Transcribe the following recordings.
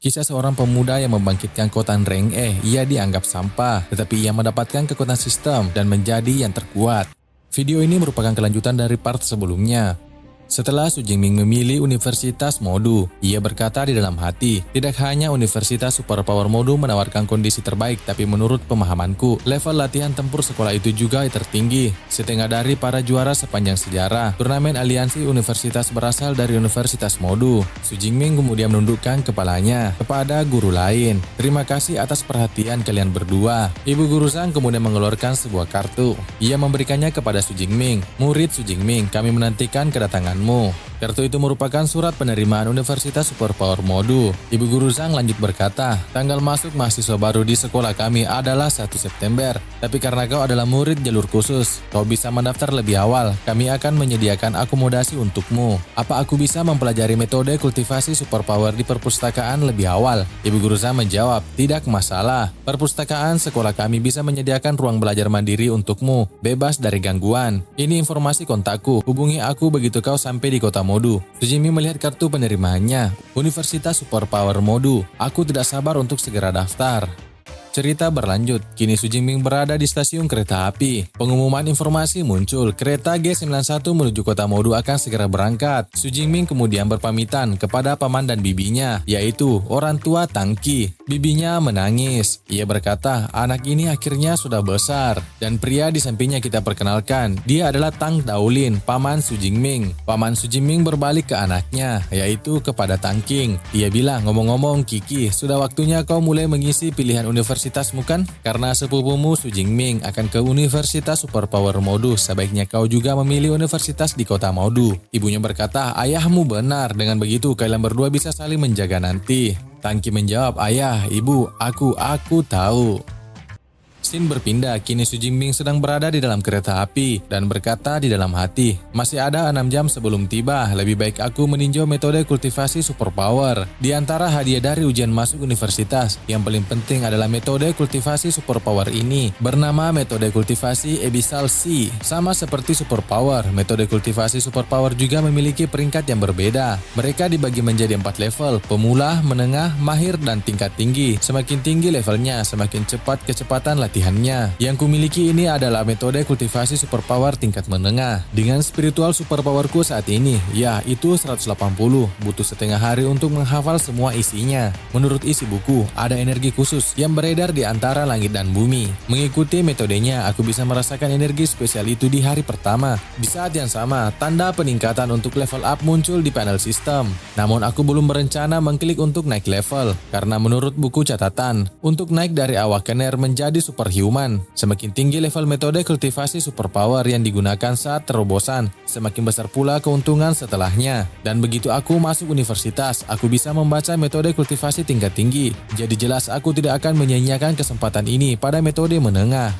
Kisah seorang pemuda yang membangkitkan kekuatan Reng-E, ia dianggap sampah, tetapi ia mendapatkan kekuatan sistem dan menjadi yang terkuat. Video ini merupakan kelanjutan dari part sebelumnya. Setelah Su Jingming memilih Universitas Modu, ia berkata di dalam hati, tidak hanya Universitas Superpower Modu menawarkan kondisi terbaik, tapi menurut pemahamanku, level latihan tempur sekolah itu juga tertinggi. Setengah dari para juara sepanjang sejarah, turnamen aliansi universitas berasal dari Universitas Modu. Su Jingming kemudian menundukkan kepalanya kepada guru lain. Terima kasih atas perhatian kalian berdua. Ibu guru Zhang kemudian mengeluarkan sebuah kartu. Ia memberikannya kepada Su Jingming. Murid Su Jingming, kami menantikan kedatanganmu. Kartu itu merupakan surat penerimaan Universitas Superpower Modu. Ibu guru Zhang lanjut berkata, tanggal masuk mahasiswa baru di sekolah kami adalah 1 September. Tapi karena kau adalah murid jalur khusus, kau bisa mendaftar lebih awal. Kami akan menyediakan akomodasi untukmu. Apa aku bisa mempelajari metode kultivasi superpower di perpustakaan lebih awal? Ibu guru Zhang menjawab, tidak masalah. Perpustakaan sekolah kami bisa menyediakan ruang belajar mandiri untukmu, bebas dari gangguan. Ini informasi kontakku. Hubungi aku begitu kau sampai di kota Modu. Su Jingming melihat kartu penerimaannya. Universitas Superpower Modu. Aku tidak sabar untuk segera daftar. Cerita berlanjut, kini Su Jingming berada di stasiun kereta api. Pengumuman informasi muncul, kereta G91 menuju kota Modu akan segera berangkat. Su Jingming kemudian berpamitan kepada paman dan bibinya, yaitu orang tua Tang Qi. Bibinya menangis. Ia berkata, anak ini akhirnya sudah besar. Dan pria di sampingnya kita perkenalkan, dia adalah Tang Daolin, paman Su Jingming. Paman Su Jingming berbalik ke anaknya, yaitu kepada Tang Qing. Ia bilang, ngomong-ngomong Kiki, sudah waktunya kau mulai mengisi pilihan universitasmu kan? Karena sepupumu Su Jingming akan ke Universitas Superpower Modu, sebaiknya kau juga memilih universitas di kota Modu. Ibunya berkata, ayahmu benar, dengan begitu kalian berdua bisa saling menjaga nanti. Tang Qi menjawab, ayah, ibu, aku tahu. Scene berpindah, kini Su Jingming sedang berada di dalam kereta api dan berkata di dalam hati, masih ada 6 jam sebelum tiba, lebih baik aku meninjau metode kultivasi superpower. Di antara hadiah dari ujian masuk universitas, yang paling penting adalah metode kultivasi superpower ini, bernama metode kultivasi Abyssal Sea. Sama seperti superpower, metode kultivasi superpower juga memiliki peringkat yang berbeda. Mereka dibagi menjadi 4 level, pemula, menengah, mahir, dan tingkat tinggi. Semakin tinggi levelnya, semakin cepat kecepatan latihannya. Yang kumiliki ini adalah metode kultivasi superpower tingkat menengah. Dengan spiritual superpowerku saat ini, ya itu 180, butuh setengah hari untuk menghafal semua isinya. Menurut isi buku, ada energi khusus yang beredar di antara langit dan bumi. Mengikuti metodenya, aku bisa merasakan energi spesial itu di hari pertama. Di saat yang sama, tanda peningkatan untuk level up muncul di panel sistem. Namun aku belum berencana mengklik untuk naik level, karena menurut buku catatan, untuk naik dari awakener menjadi superhuman, semakin tinggi level metode kultivasi superpower yang digunakan saat terobosan, semakin besar pula keuntungan setelahnya. Dan begitu aku masuk universitas, aku bisa membaca metode kultivasi tingkat tinggi. Jadi jelas aku tidak akan menyia-nyiakan kesempatan ini pada metode menengah.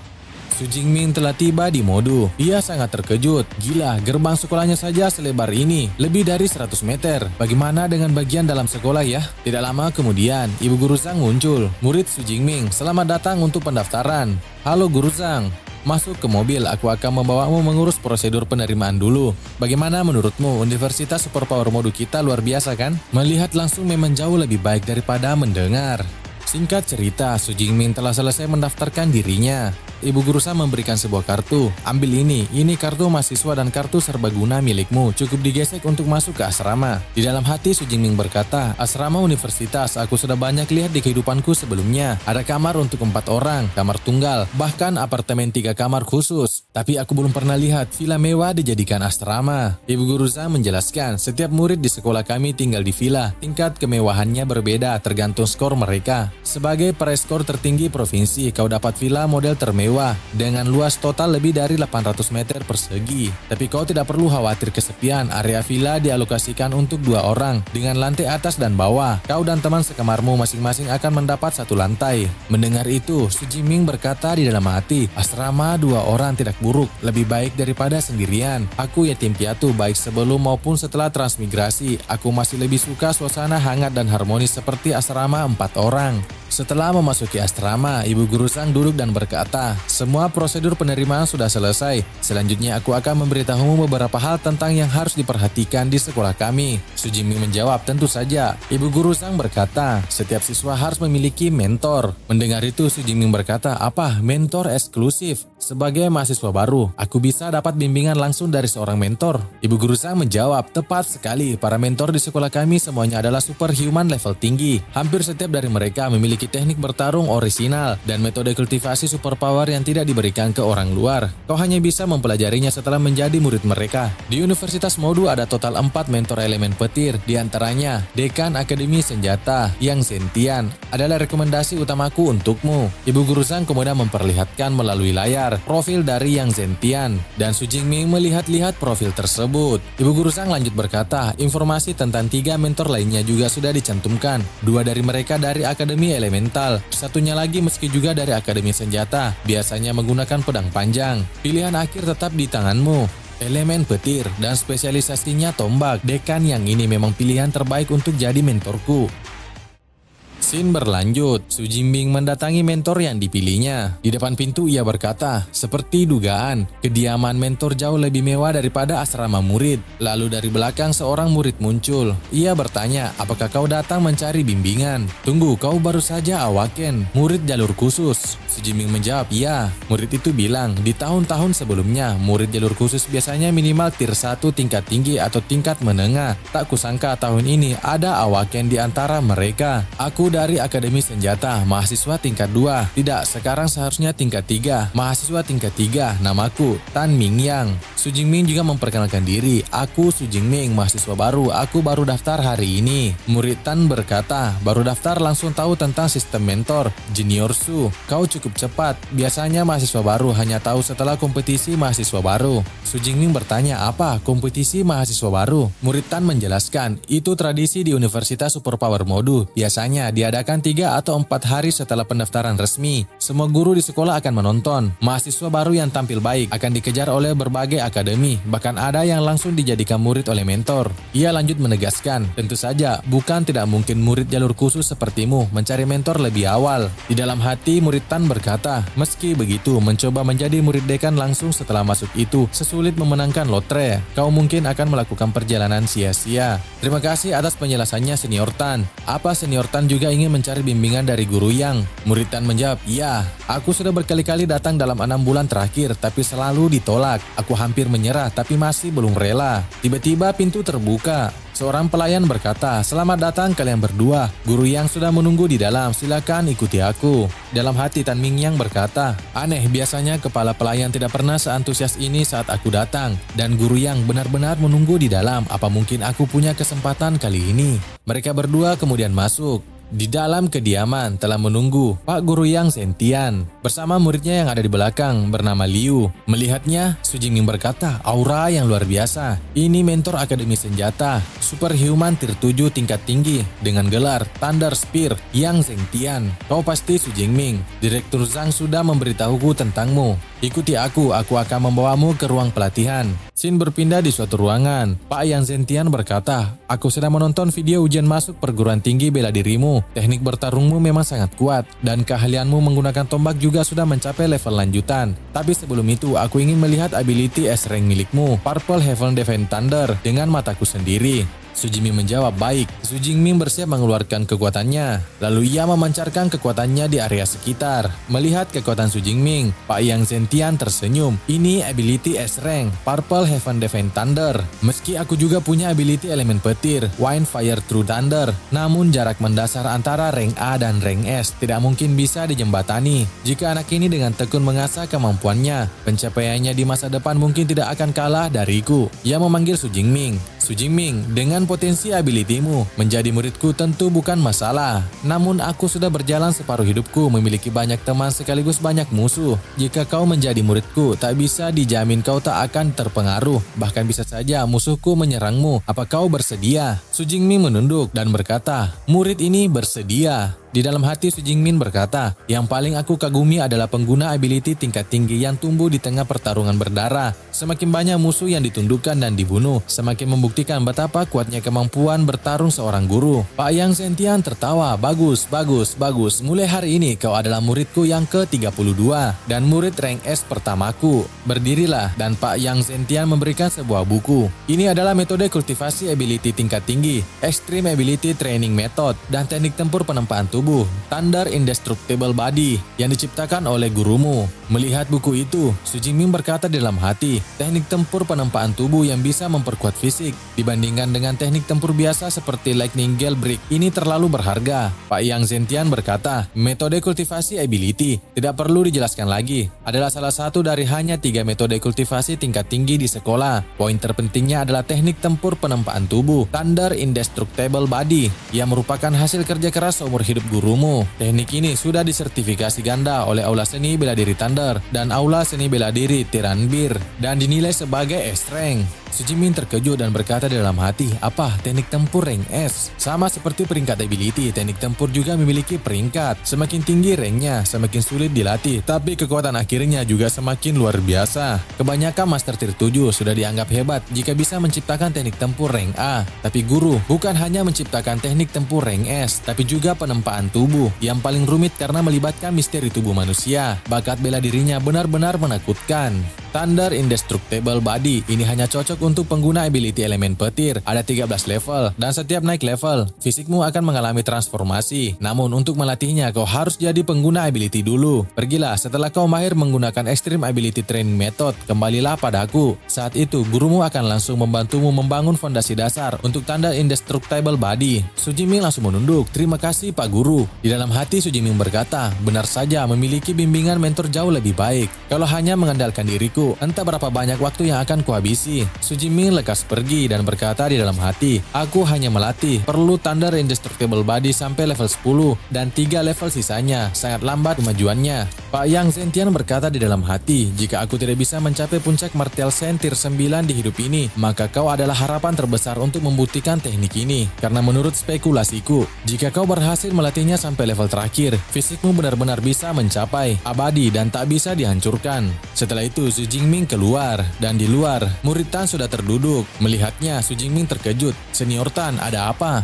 Su Jingming telah tiba di Modu. Ia sangat terkejut. Gila, gerbang sekolahnya saja selebar ini, lebih dari 100 meter. Bagaimana dengan bagian dalam sekolah ya? Tidak lama kemudian, Ibu Guru Zhang muncul. Murid Su Jingming, selamat datang untuk pendaftaran. Halo Guru Zhang. Masuk ke mobil, aku akan membawamu mengurus prosedur penerimaan dulu. Bagaimana menurutmu, Universitas Superpower Modu kita luar biasa kan? Melihat langsung memang jauh lebih baik daripada mendengar. Singkat cerita, Su Jingming telah selesai mendaftarkan dirinya. Ibu guru Zhang memberikan sebuah kartu. Ambil ini kartu mahasiswa dan kartu serbaguna milikmu. Cukup digesek untuk masuk ke asrama. Di dalam hati Su Jingming berkata, asrama universitas aku sudah banyak lihat di kehidupanku sebelumnya. Ada kamar untuk 4 orang, kamar tunggal, bahkan apartemen 3 kamar khusus. Tapi aku belum pernah lihat villa mewah dijadikan asrama. Ibu guru Zhang menjelaskan, setiap murid di sekolah kami tinggal di villa. Tingkat kemewahannya berbeda tergantung skor mereka. Sebagai praskor tertinggi provinsi, kau dapat villa model termewah dengan luas total lebih dari 800 meter persegi. Tapi kau tidak perlu khawatir kesepian, area villa dialokasikan untuk 2 orang dengan lantai atas dan bawah. Kau dan teman sekamarmu masing-masing akan mendapat 1 lantai. Mendengar itu, Su Jingming berkata di dalam hati, asrama 2 orang tidak buruk, lebih baik daripada sendirian. Aku yatim piatu baik sebelum maupun setelah transmigrasi. Aku masih lebih suka suasana hangat dan harmonis seperti asrama 4 orang. Setelah memasuki asrama, ibu guru Zhang duduk dan berkata, "Semua prosedur penerimaan sudah selesai. Selanjutnya aku akan memberitahumu beberapa hal tentang yang harus diperhatikan di sekolah kami." Su Jingming menjawab, "Tentu saja." Ibu guru Zhang berkata, "Setiap siswa harus memiliki mentor." Mendengar itu, Su Jingming berkata, "Apa? Mentor eksklusif? Sebagai mahasiswa baru, aku bisa dapat bimbingan langsung dari seorang mentor?" Ibu guru Zhang menjawab, "Tepat sekali. Para mentor di sekolah kami semuanya adalah superhuman level tinggi. Hampir setiap dari mereka memiliki teknik bertarung orisinal dan metode kultivasi superpower yang tidak diberikan ke orang luar. Kau hanya bisa mempelajarinya setelah menjadi murid mereka." Di Universitas Modu ada total 4 mentor elemen petir, di antaranya Dekan Akademi Senjata, Yang Zentian, adalah rekomendasi utamaku untukmu. Ibu guru Zhang kemudian memperlihatkan melalui layar profil dari Yang Zentian, dan Su Jingming melihat-lihat profil tersebut. Ibu guru Zhang lanjut berkata, informasi tentang 3 mentor lainnya juga sudah dicantumkan. 2 dari mereka dari Akademi Elemental, satunya lagi meski juga dari Akademi Senjata, biasanya menggunakan pedang panjang. Pilihan akhir tetap di tanganmu. Elemen petir dan spesialisasinya tombak. Dekan yang ini memang pilihan terbaik untuk jadi mentorku. Scene berlanjut, Su Jingming mendatangi mentor yang dipilihnya. Di depan pintu ia berkata, "Seperti dugaan, kediaman mentor jauh lebih mewah daripada asrama murid." Lalu dari belakang seorang murid muncul. Ia bertanya, "Apakah kau datang mencari bimbingan?" "Tunggu, kau baru saja Awaken, murid jalur khusus." Su Jingming menjawab, "Iya." Murid itu bilang, "Di tahun-tahun sebelumnya, murid jalur khusus biasanya minimal tier 1 tingkat tinggi atau tingkat menengah. Tak kusangka tahun ini ada Awaken di antara mereka. Aku dari Akademi Senjata, mahasiswa tingkat 2. Tidak, sekarang seharusnya tingkat 3. Mahasiswa tingkat 3, namaku Tan Mingyang." Su Jingming juga memperkenalkan diri, "Aku Su Jingming, mahasiswa baru. Aku baru daftar hari ini." Murid Tan berkata, "Baru daftar langsung tahu tentang sistem mentor. Junior Su, kau cukup cepat. Biasanya mahasiswa baru hanya tahu setelah kompetisi mahasiswa baru." Su Jingming bertanya, "Apa kompetisi mahasiswa baru?" Murid Tan menjelaskan, "Itu tradisi di Universitas Superpower Modu. Biasanya diadakan 3 atau 4 hari setelah pendaftaran resmi. Semua guru di sekolah akan menonton. Mahasiswa baru yang tampil baik akan dikejar oleh berbagai akademi, bahkan ada yang langsung dijadikan murid oleh mentor." Ia lanjut menegaskan, "Tentu saja, bukan tidak mungkin murid jalur khusus sepertimu mencari mentor lebih awal." Di dalam hati, murid Tan berkata, "Meski begitu, mencoba menjadi murid dekan langsung setelah masuk itu sesulit memenangkan lotre. Kau mungkin akan melakukan perjalanan sia-sia." "Terima kasih atas penjelasannya, Senior Tan. Apa Senior Tan juga ingin mencari bimbingan dari guru Yang?" Murid Tan menjawab, "Iya, aku sudah berkali-kali datang dalam 6 bulan terakhir, tapi selalu ditolak. Aku hampir menyerah, tapi masih belum rela." Tiba-tiba pintu terbuka. Seorang pelayan berkata, "Selamat datang kalian berdua. Guru Yang sudah menunggu di dalam, silakan ikuti aku." Dalam hati Tan Mingyang berkata, "Aneh, biasanya kepala pelayan tidak pernah seantusias ini saat aku datang. Dan Guru Yang benar-benar menunggu di dalam. Apa mungkin aku punya kesempatan kali ini?" Mereka berdua kemudian masuk. Di dalam kediaman telah menunggu Pak Guru Yang Zentian bersama muridnya yang ada di belakang bernama Liu. Melihatnya, Su Jingming berkata, "Aura yang luar biasa. Ini mentor Akademi Senjata, superhuman tier 7 tingkat tinggi dengan gelar Thunder Spear, Yang Zentian. Kau pasti Su Jingming. Direktur Zhang sudah memberitahuku tentangmu. Ikuti aku akan membawamu ke ruang pelatihan." Scene berpindah di suatu ruangan. Pak Yang Zentian berkata, "Aku sedang menonton video ujian masuk perguruan tinggi bela dirimu. Teknik bertarungmu memang sangat kuat, dan keahlianmu menggunakan tombak juga sudah mencapai level lanjutan. Tapi sebelum itu, aku ingin melihat ability S-Rank milikmu, Purple Heaven Divine Thunder, dengan mataku sendiri." Su Jingming menjawab, "Baik." Su Jingming bersiap mengeluarkan kekuatannya. Lalu ia memancarkan kekuatannya di area sekitar. Melihat kekuatan Su Jingming, Pak Yang Zentian tersenyum. "Ini ability S-Rank, Purple Heaven Divine Thunder. Meski aku juga punya ability elemen petir, Wind Fire True Thunder. Namun jarak mendasar antara rank A dan rank S tidak mungkin bisa dijembatani. Jika anak ini dengan tekun mengasah kemampuannya, pencapaiannya di masa depan mungkin tidak akan kalah dariku." Ia memanggil Su Jingming. "Su Jingming, dengan potensi abilitimu, menjadi muridku tentu bukan masalah. Namun aku sudah berjalan separuh hidupku memiliki banyak teman sekaligus banyak musuh. Jika kau menjadi muridku, tak bisa dijamin kau tak akan terpengaruh. Bahkan bisa saja musuhku menyerangmu. Apa kau bersedia?" Su Jingming menunduk dan berkata, "Murid ini bersedia." Di dalam hati Su Jingmin berkata, yang paling aku kagumi adalah pengguna ability tingkat tinggi yang tumbuh di tengah pertarungan berdarah. Semakin banyak musuh yang ditundukkan dan dibunuh, semakin membuktikan betapa kuatnya kemampuan bertarung seorang guru. Pak Yang Zentian tertawa, bagus. Mulai hari ini kau adalah muridku yang ke-32 dan murid rank S pertamaku. Berdirilah, dan Pak Yang Zentian memberikan sebuah buku. Ini adalah metode kultivasi ability tingkat tinggi, Extreme Ability Training Method, dan teknik tempur penempaan tubuh, Thunder Indestructible Body, yang diciptakan oleh gurumu. Melihat buku itu, Su Jingmin berkata di dalam hati, teknik tempur penempaan tubuh yang bisa memperkuat fisik dibandingkan dengan teknik tempur biasa seperti Lightning Gale Brick ini terlalu berharga. Pak Yang Zentian berkata, metode kultivasi ability tidak perlu dijelaskan lagi, adalah salah satu dari hanya 3 metode kultivasi tingkat tinggi di sekolah. Poin terpentingnya adalah teknik tempur penempaan tubuh, Thunder Indestructible Body, yang merupakan hasil kerja keras seumur hidup gurumu. Teknik ini sudah disertifikasi ganda oleh Aula Seni Bela Diri Thunder dan Aula Seni Bela Diri Tiranbir dan dinilai sebagai S-Rank. Su Jingmin terkejut dan berkata di dalam hati, apa teknik tempur rank S? Sama seperti peringkat ability, teknik tempur juga memiliki peringkat. Semakin tinggi ranknya, semakin sulit dilatih, tapi kekuatan akhirnya juga semakin luar biasa. Kebanyakan Master Tier 7 sudah dianggap hebat jika bisa menciptakan teknik tempur rank A. Tapi guru bukan hanya menciptakan teknik tempur rank S, tapi juga penempaan tubuh yang paling rumit karena melibatkan misteri tubuh manusia. Bakat bela dirinya benar-benar menakutkan. Thunder Indestructible Body ini hanya cocok untuk pengguna ability elemen petir. Ada 13 level, dan setiap naik level, fisikmu akan mengalami transformasi. Namun untuk melatihnya, kau harus jadi pengguna ability dulu. Pergilah, setelah kau mahir menggunakan Extreme Ability Training Method, kembalilah padaku. Saat itu, gurumu akan langsung membantumu membangun fondasi dasar untuk Thunder Indestructible Body. Su Jingmin langsung menunduk, terima kasih Pak Guru. Di dalam hati Su Jingmin berkata, benar saja memiliki bimbingan mentor jauh lebih baik. Kalau hanya mengandalkan diriku, entah berapa banyak waktu yang akan kuhabisi. Su Jingmin lekas pergi dan berkata di dalam hati, aku hanya melatih, perlu Thunder Indestructible Body sampai level 10 dan 3 level sisanya, sangat lambat kemajuannya. Pak Yang Zentian berkata di dalam hati, jika aku tidak bisa mencapai puncak Martial Sen Tier 9 di hidup ini, maka kau adalah harapan terbesar untuk membuktikan teknik ini. Karena menurut spekulasiku, jika kau berhasil melatihnya sampai level terakhir, fisikmu benar-benar bisa mencapai abadi dan tak bisa dihancurkan. Setelah itu Su Jingmin keluar, dan di luar, murid Tan sudah terduduk. Melihatnya, Su Jingmin terkejut. Senior Tan, ada apa?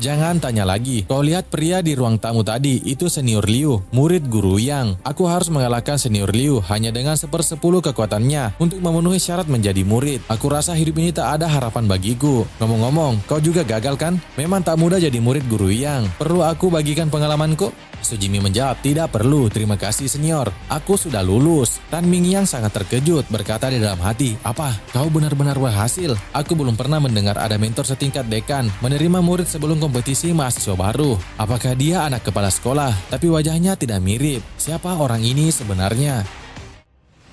Jangan tanya lagi. Kau lihat pria di ruang tamu tadi, itu Senior Liu, murid guru Yang. Aku harus mengalahkan Senior Liu hanya dengan 1/10 kekuatannya untuk memenuhi syarat menjadi murid. Aku rasa hidup ini tak ada harapan bagiku. Ngomong-ngomong, kau juga gagal kan? Memang tak mudah jadi murid guru Yang. Perlu aku bagikan pengalamanku? Su Jingmin menjawab, tidak perlu, terima kasih senior. Aku sudah lulus. Tan Mingyang sangat terkejut, berkata di dalam hati, apa? Kau benar-benar berhasil? Aku belum pernah mendengar ada mentor setingkat dekan menerima murid sebelum kompetisi mahasiswa baru. Apakah dia anak kepala sekolah? Tapi wajahnya tidak mirip. Siapa orang ini sebenarnya?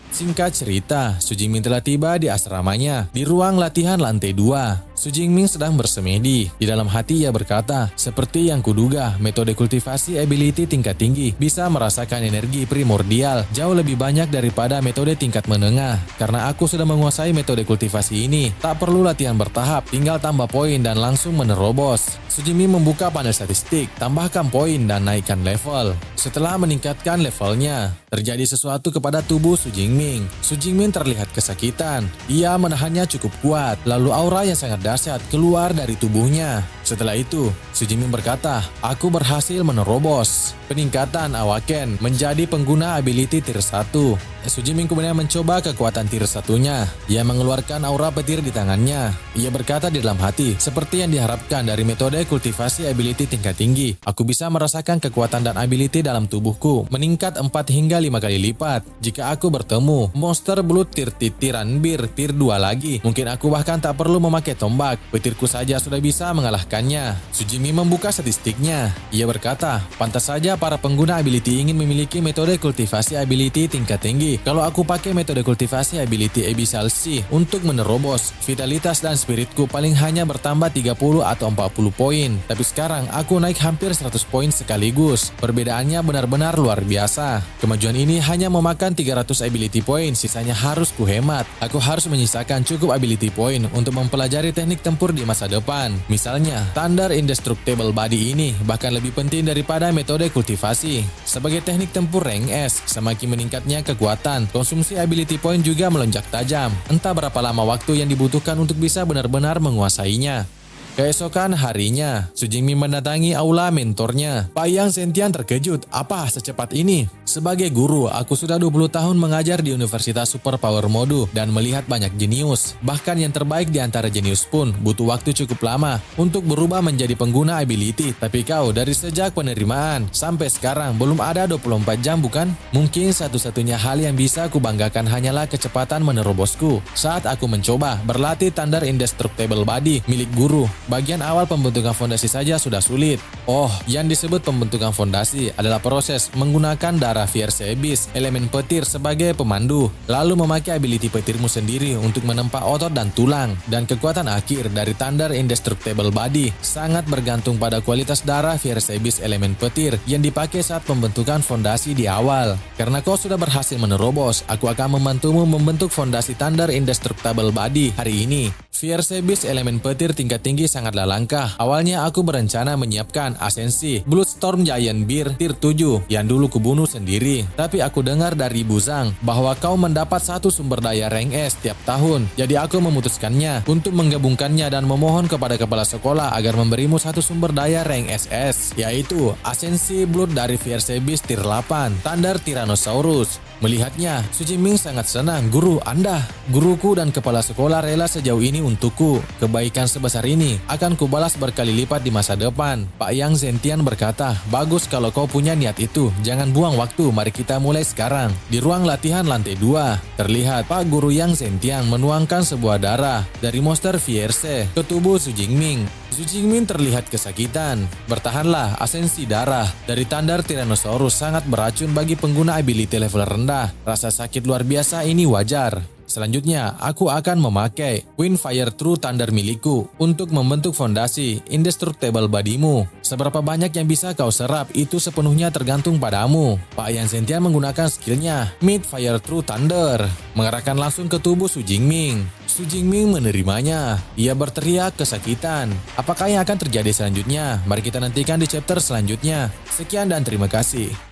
Singkat cerita, Su Jingmin telah tiba di asramanya, di ruang latihan lantai 2. Su Jingmin sedang bersemedi. Di dalam hati ia berkata, seperti yang kuduga, metode kultivasi ability tingkat tinggi bisa merasakan energi primordial jauh lebih banyak daripada metode tingkat menengah. Karena aku sudah menguasai metode kultivasi ini, tak perlu latihan bertahap, tinggal tambah poin dan langsung menerobos. Su Jingmin membuka panel statistik, tambahkan poin dan naikkan level. Setelah meningkatkan levelnya, terjadi sesuatu kepada tubuh Su Jingmin. Su Jingmin terlihat kesakitan. Ia menahannya cukup kuat, lalu aura yang sangat dahsyat keluar dari tubuhnya. Setelah itu, Su Jingmin berkata, aku berhasil menerobos peningkatan Awaken menjadi pengguna ability tier 1. Su Jingmin kemudian mencoba kekuatan tier 1-nya. Ia mengeluarkan aura petir di tangannya. Ia berkata di dalam hati, seperti yang diharapkan dari metode kultivasi ability tingkat tinggi, aku bisa merasakan kekuatan dan ability dalam tubuhku meningkat 4 hingga 5 kali lipat. Jika aku bertemu monster Blood Tier Tiranbir Tier 2 lagi, mungkin aku bahkan tak perlu memakai tombak. Petirku saja sudah bisa mengalahkannya. Su Jingmin membuka statistiknya. Ia berkata, pantas saja para pengguna ability ingin memiliki metode kultivasi ability tingkat tinggi. Tapi kalau aku pakai metode kultivasi ability Abyssal Sea untuk menerobos, vitalitas dan spiritku paling hanya bertambah 30 atau 40 poin. Tapi sekarang aku naik hampir 100 poin sekaligus. Perbedaannya benar-benar luar biasa. Kemajuan ini hanya memakan 300 ability point, sisanya harus kuhemat. Aku harus menyisakan cukup ability point untuk mempelajari teknik tempur di masa depan. Misalnya, Thunder Indestructible Body ini bahkan lebih penting daripada metode kultivasi. Sebagai teknik tempur rank S, semakin meningkatnya kekuatan, konsumsi ability point juga melonjak tajam. Entah berapa lama waktu yang dibutuhkan untuk bisa benar-benar menguasainya. Keesokan harinya, Su Jingming mendatangi aula mentornya. Pak Yang Zentian terkejut, apa secepat ini? Sebagai guru, aku sudah 20 tahun mengajar di Universitas Superpower Mode dan melihat banyak jenius. Bahkan yang terbaik di antara jenius pun butuh waktu cukup lama untuk berubah menjadi pengguna ability. Tapi kau dari sejak penerimaan sampai sekarang belum ada 24 jam bukan? Mungkin satu-satunya hal yang bisa aku banggakan hanyalah kecepatan menerobosku. Saat aku mencoba berlatih Thunder Indestructible Body milik guru, bagian awal pembentukan fondasi saja sudah sulit. Oh, yang disebut pembentukan fondasi adalah proses menggunakan darah Fierce Abyss, elemen petir sebagai pemandu, lalu memakai ability petirmu sendiri untuk menempa otot dan tulang. Dan kekuatan akhir dari Thunder Indestructible Body sangat bergantung pada kualitas darah Fierce Abyss elemen petir yang dipakai saat pembentukan fondasi di awal. Karena kau sudah berhasil menerobos, aku akan membantumu membentuk fondasi Thunder Indestructible Body hari ini. Fierce Abyss elemen petir tingkat tinggi sangatlah langka. Awalnya aku berencana menyiapkan Asensi Bloodstorm Giant Bear Tier 7 yang dulu kubunuh sendiri. Tapi aku dengar dari Ibu Zhang bahwa kau mendapat satu sumber daya rank S tiap tahun. Jadi aku memutuskannya untuk menggabungkannya dan memohon kepada kepala sekolah agar memberimu satu sumber daya rank SS, yaitu Asensi Blood dari Fierce Abyss Tier 8, Thunder Tyrannosaurus. Melihatnya, Su Jingming sangat senang. Guru, Anda, guruku dan kepala sekolah rela sejauh ini untukku. Kebaikan sebesar ini akan kubalas berkali lipat di masa depan. Pak Yang Zentian berkata, bagus kalau kau punya niat itu. Jangan buang waktu, mari kita mulai sekarang. Di ruang latihan lantai 2, terlihat Pak Guru Yang Zentian menuangkan sebuah darah dari monster Fierce ke tubuh Su Jingming. Su Jingming terlihat kesakitan. Bertahanlah, asensi darah dari Thunder Tyrannosaurus sangat beracun bagi pengguna ability level rendah. Rasa sakit luar biasa ini wajar. Selanjutnya, aku akan memakai Wind Fire True Thunder milikku untuk membentuk fondasi Indestructible Bodymu. Seberapa banyak yang bisa kau serap itu sepenuhnya tergantung padamu. Pak Yang Zentian menggunakan skillnya Mid Fire True Thunder, mengarahkan langsung ke tubuh Su Jingming. Su Jingming menerimanya. Ia berteriak kesakitan. Apakah yang akan terjadi selanjutnya? Mari kita nantikan di chapter selanjutnya. Sekian dan terima kasih.